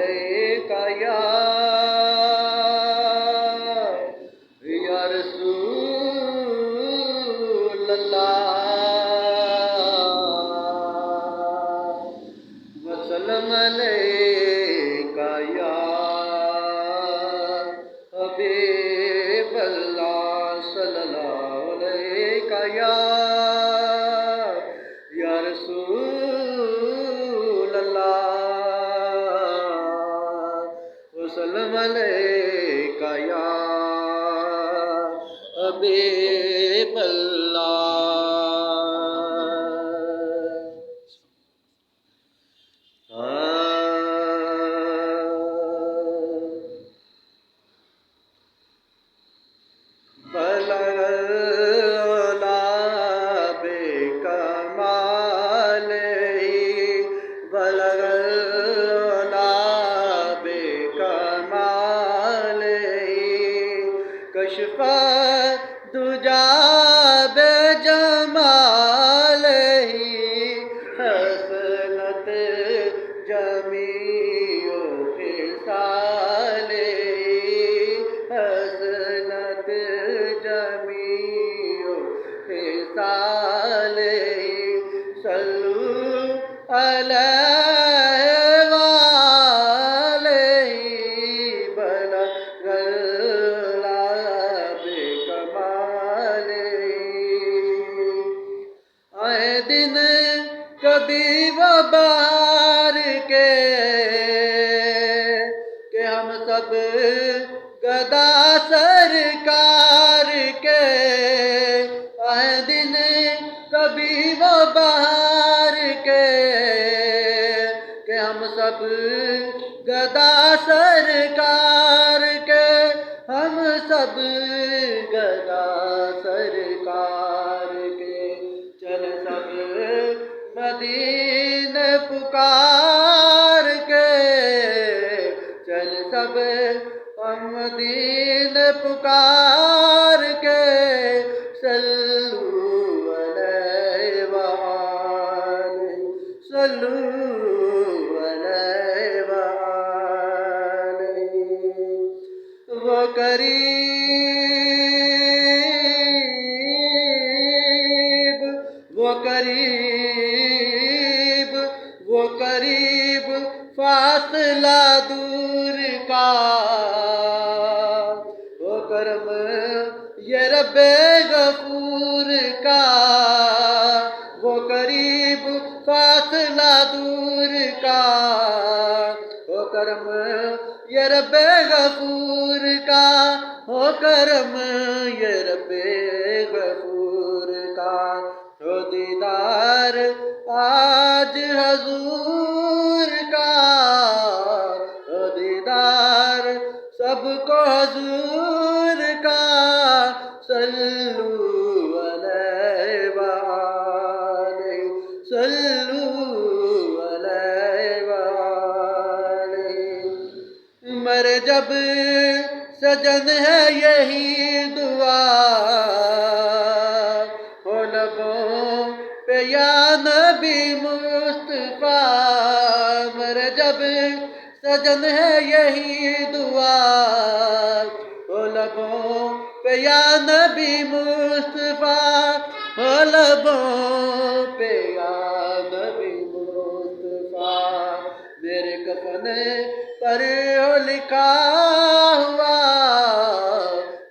अलैका या रसूल अल्लाह वसल्लम अलैका या हबीब अल्लाह सल्लल्लाहु अलैका या रसूल अल्लाह वसल्लम अलैका या हबीब कशफ़ा दुजा बेजमालही हसनत जमीओ खिसालही हसनत जमीओ खिसालही सल्लू अलैहि वालैहि बलगल्ला बेकमालही आए दिन कभी वो बाहर के हम सब गदा सरकार के आए दिन कभी वो बाहर के हम सब गदा सरकार के हम सब गदा सरकार के चल सब मदीने पुकार के चल सब हम मदीने पुकार के सल्लू अलैहि वालैहि सल्लू अलैहि वालैहि वो करीब वो करीब फासला दूर का वो करम ये रब्बे गफूर का वो करीब फासला दूर का वो करम ये रब्बे गफूर का हो करम ये रब्बे गफूर का हो दीदार आज हजूर का हो दीदार सबको हजूर का सल्लू अलैहि वालैहि सल्लू अलैहि वालैहि मर जब सजन है यही दुआ हो लबों पे या नबी मुस्तफा मर जब सजन है यही दुआ हो लबों पे या नबी मुस्तफा हो लबों पे या नबी मुस्तफा मेरे कफन पर हो लिखा हुआ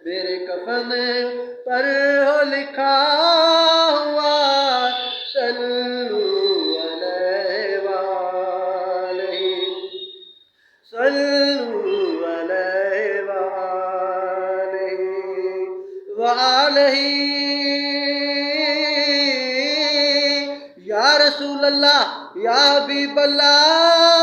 मेरे कफन पर हो लिखा हुआ सल्लू अलैहि वालैहि सल्लू अलैहि वालैहि या रसूल अल्लाह या हबीब अल्लाह